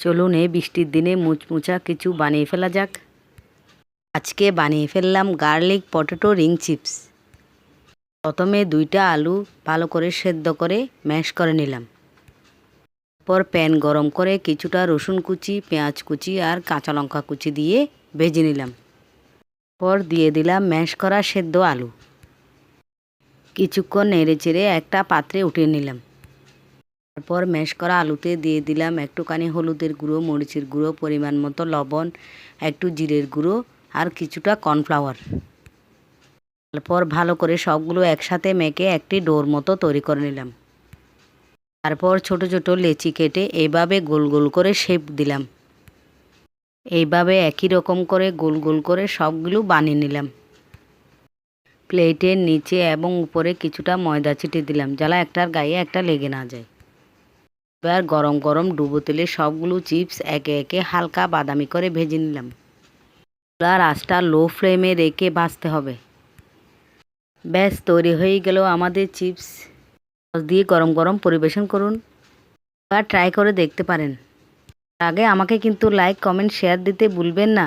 চলুন এই বৃষ্টির দিনে মুচমুচা কিছু বানিয়ে ফেলা যাক। আজকে বানিয়ে ফেললাম গার্লিক পটেটো রিং চিপস। প্রথমে 2টা আলু ভালো করে সেদ্ধ করে ম্যাশ করে নিলাম। তারপর প্যান গরম করে কিছুটা রসুন কুচি, পেঁয়াজ কুচি আর কাঁচা লঙ্কা কুচি দিয়ে ভেজে নিলাম। তারপর দিয়ে দিলাম ম্যাশ করা সেদ্ধ আলু। কিছুক্ষণ নেড়েচেড়ে একটা পাত্রে উঠিয়ে নিলাম। তারপর ম্যাশ করা আলুতে দিয়ে দিলাম একটুখানি হলুদের গুঁড়ো, মরিচের গুঁড়ো, পরিমাণ মতো লবণ, একটু জিরের গুঁড়ো আর কিছুটা কর্নফ্লাওয়ার। তারপর ভালো করে সবগুলো একসাথে মেখে একটি ডোর মতো তৈরি করে নিলাম। তারপর ছোট ছোট লেচি কেটে এইভাবে গোল গোল করে শেপ দিলাম। এইভাবে একই রকম করে গোল গোল করে সবগুলো বানিয়ে নিলাম। প্লেটের নিচে এবং উপরে কিছুটা ময়দা ছিটিয়ে দিলাম, যাতে একটার গায়ে একটা লেগে না যায়। এবার গরম গরম ডুবো তেলে সবগুলো চিপস একে একে হালকা বাদামি করে ভেজে নিলাম। চুলার আঁচটা লো ফ্লেমে রেখে ভাজতে হবে। ব্যাস তৈরি হয়ে গেল আমাদের চিপস। সস দিয়ে গরম গরম পরিবেশন করুন বা ট্রাই করে দেখতে পারেন। তার আগে আমাকে কিন্তু লাইক, কমেন্ট, শেয়ার দিতে ভুলবেন না।